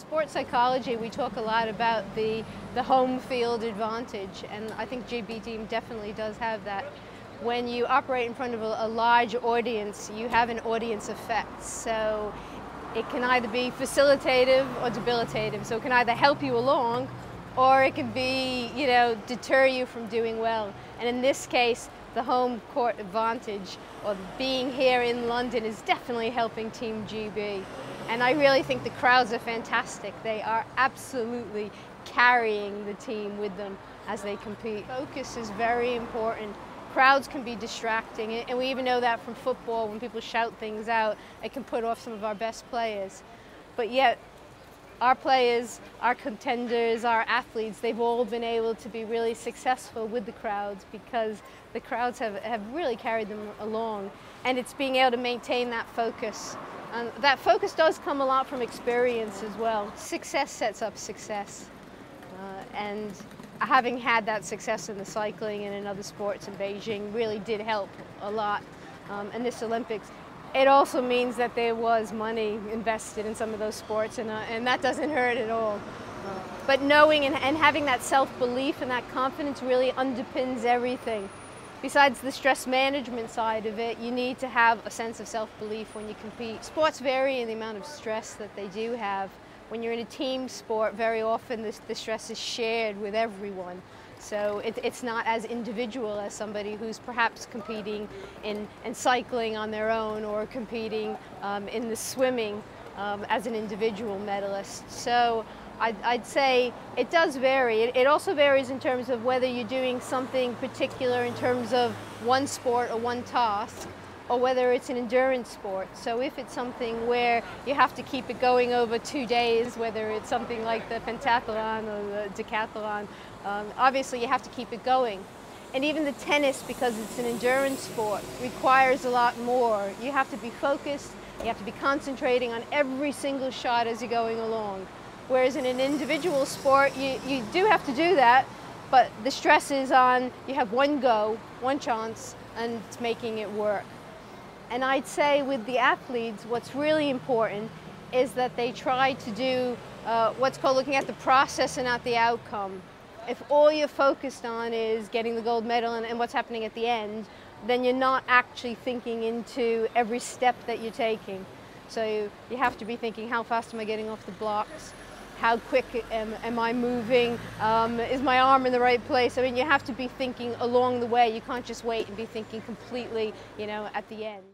sports psychology, we talk a lot about the home field advantage, and I think GB team definitely does have that. When you operate in front of a large audience, you have an audience effect. So it can either be facilitative or debilitative. So it can either help you along, or it can be, deter you from doing well. And in this case, the home court advantage, or being here in London, is definitely helping Team GB. And I really think the crowds are fantastic. They are absolutely carrying the team with them as they compete. Focus is very important. Crowds can be distracting, and we even know that from football. When people shout things out, it can put off some of our best players. But yet, our players, our contenders, our athletes, they've all been able to be really successful with the crowds because the crowds have really carried them along. And it's being able to maintain that focus. And that focus does come a lot from experience as well. Success sets up success. And having had that success in the cycling and in other sports in Beijing really did help a lot in this Olympics. It also means that there was money invested in some of those sports, and that doesn't hurt at all. But knowing and having that self-belief and that confidence really underpins everything. Besides the stress management side of it, you need to have a sense of self-belief when you compete. Sports vary in the amount of stress that they do have. When you're in a team sport, very often the stress is shared with everyone. So it's not as individual as somebody who's perhaps competing in cycling on their own, or competing in the swimming as an individual medalist. So I'd say it does vary. It also varies in terms of whether you're doing something particular in terms of one sport or one task, or whether it's an endurance sport. So if it's something where you have to keep it going over 2 days, whether it's something like the pentathlon or the decathlon, obviously you have to keep it going. And even the tennis, because it's an endurance sport, requires a lot more. You have to be focused, you have to be concentrating on every single shot as you're going along. Whereas in an individual sport, you do have to do that, but the stress is on, you have one go, one chance, and it's making it work. And I'd say with the athletes, what's really important is that they try to do what's called looking at the process and not the outcome. If all you're focused on is getting the gold medal and what's happening at the end, then you're not actually thinking into every step that you're taking. So you have to be thinking, how fast am I getting off the blocks? How quick am I moving? Is my arm in the right place? I mean, you have to be thinking along the way. You can't just wait and be thinking completely, at the end.